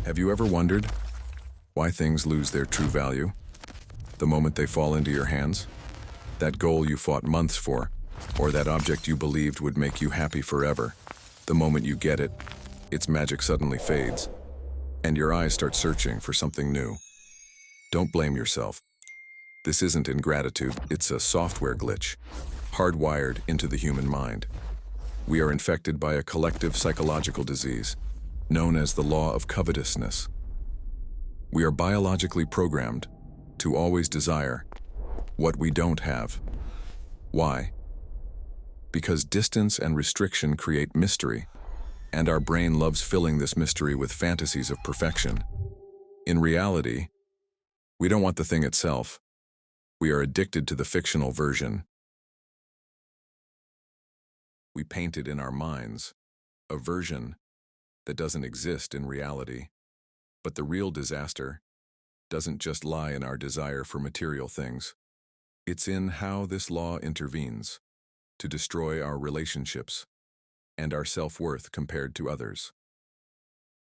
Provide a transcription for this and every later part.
Have you ever wondered why things lose their true value the moment they fall into your hands? That goal you fought months for, or that object you believed would make you happy forever, the moment you get it, its magic suddenly fades, and your eyes start searching for something new. Don't blame yourself. This isn't ingratitude, it's a software glitch, hardwired into the human mind. We are infected by a collective psychological disease, known as the law of covetousness. We are biologically programmed to always desire what we don't have. Why? Because distance and restriction create mystery, and our brain loves filling this mystery with fantasies of perfection. In reality, we don't want the thing itself. We are addicted to the fictional version. We paint it in our minds, a version that doesn't exist in reality. But the real disaster doesn't just lie in our desire for material things. It's in how this law intervenes to destroy our relationships and our self-worth compared to others.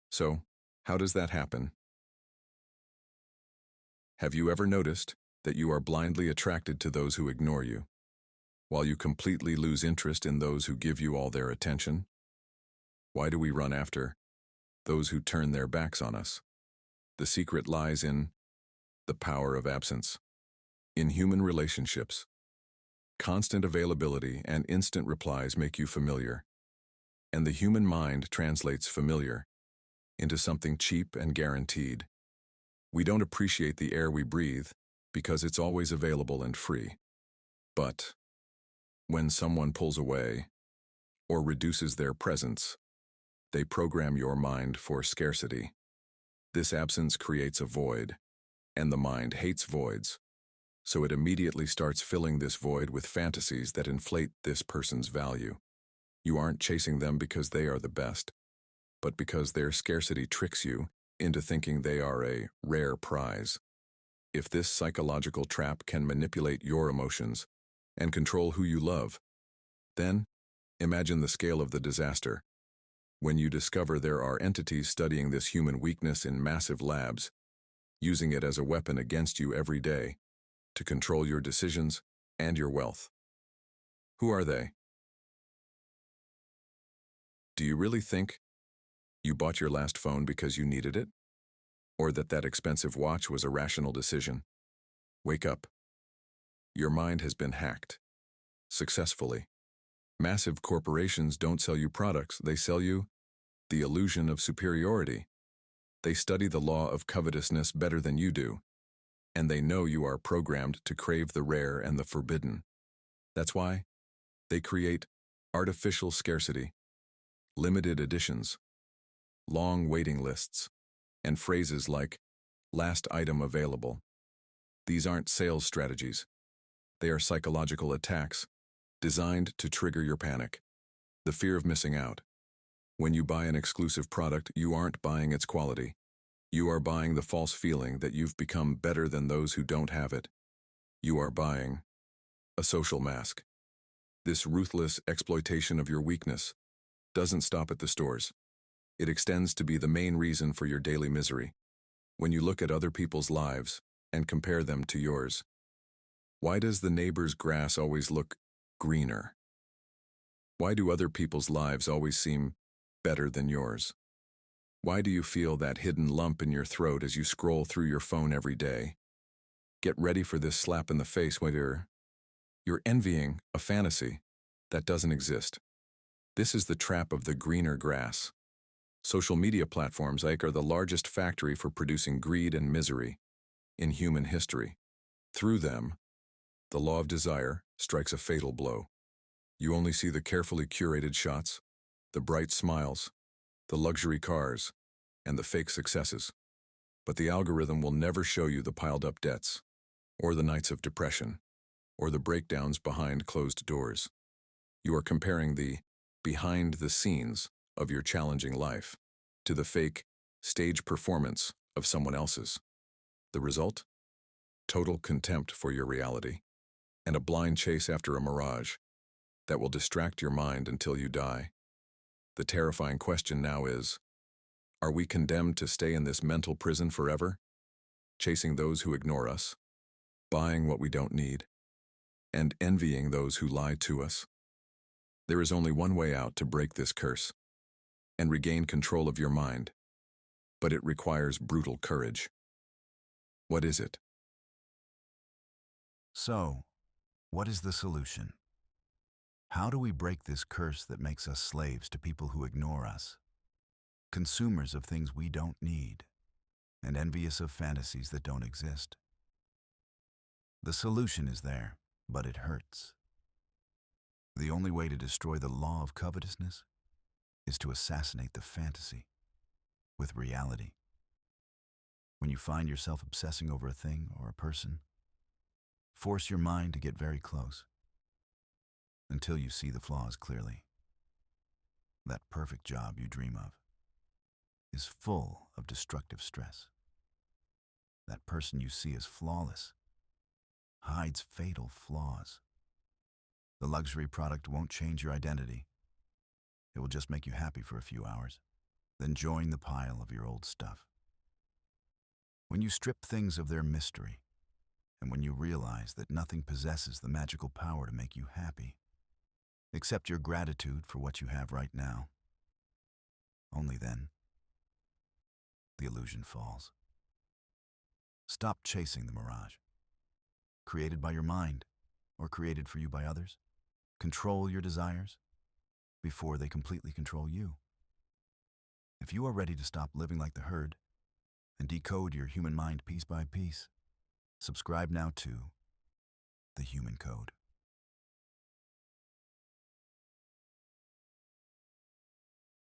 So, how does that happen? Have you ever noticed that you are blindly attracted to those who ignore you, while you completely lose interest in those who give you all their attention? Why do we run after those who turn their backs on us? The secret lies in the power of absence. In human relationships, constant availability and instant replies make you familiar, and the human mind translates familiar into something cheap and guaranteed. We don't appreciate the air we breathe because it's always available and free. But when someone pulls away or reduces their presence, they program your mind for scarcity. This absence creates a void, and the mind hates voids, so it immediately starts filling this void with fantasies that inflate this person's value. You aren't chasing them because they are the best, but because their scarcity tricks you into thinking they are a rare prize. If this psychological trap can manipulate your emotions and control who you love, then imagine the scale of the disaster. When you discover there are entities studying this human weakness in massive labs, using it as a weapon against you every day to control your decisions and your wealth. Who are they? Do you really think you bought your last phone because you needed it? Or that expensive watch was a rational decision? Wake up. Your mind has been hacked. Successfully. Massive corporations don't sell you products, they sell you the illusion of superiority. They study the law of covetousness better than you do, and they know you are programmed to crave the rare and the forbidden. That's why they create artificial scarcity, limited editions, long waiting lists, and phrases like last item available. These aren't sales strategies. They are psychological attacks designed to trigger your panic, the fear of missing out. When you buy an exclusive product, you aren't buying its quality. You are buying the false feeling that you've become better than those who don't have it. You are buying a social mask. This ruthless exploitation of your weakness doesn't stop at the stores. It extends to be the main reason for your daily misery. When you look at other people's lives and compare them to yours, why does the neighbor's grass always look greener? Why do other people's lives always seem better than yours? Why do you feel that hidden lump in your throat as you scroll through your phone every day? Get ready for this slap in the face when you're envying a fantasy that doesn't exist. This is the trap of the greener grass. Social media platforms are the largest factory for producing greed and misery in human history. Through them, the law of desire strikes a fatal blow. You only see the carefully curated shots, the bright smiles, the luxury cars, and the fake successes. But the algorithm will never show you the piled-up debts, or the nights of depression, or the breakdowns behind closed doors. You are comparing the behind the scenes of your challenging life to the fake, stage performance of someone else's. The result? Total contempt for your reality, and a blind chase after a mirage that will distract your mind until you die. The terrifying question now is, Are we condemned to stay in this mental prison forever, chasing those who ignore us, buying what we don't need, and envying those who lie to us? There is only one way out to break this curse and regain control of your mind, but it requires brutal courage. What is it? So, what is the solution? How do we break this curse that makes us slaves to people who ignore us, consumers of things we don't need, and envious of fantasies that don't exist? The solution is there, but it hurts. The only way to destroy the law of covetousness is to assassinate the fantasy with reality. When you find yourself obsessing over a thing or a person, force your mind to get very close until you see the flaws clearly. That perfect job you dream of is full of destructive stress. That person you see as flawless hides fatal flaws. The luxury product won't change your identity. It will just make you happy for a few hours, then join the pile of your old stuff. When you strip things of their mystery, and when you realize that nothing possesses the magical power to make you happy, except your gratitude for what you have right now, only then, the illusion falls. Stop chasing the mirage, created by your mind or created for you by others. Control your desires before they completely control you. If you are ready to stop living like the herd and decode your human mind piece by piece, subscribe now to The Human Code.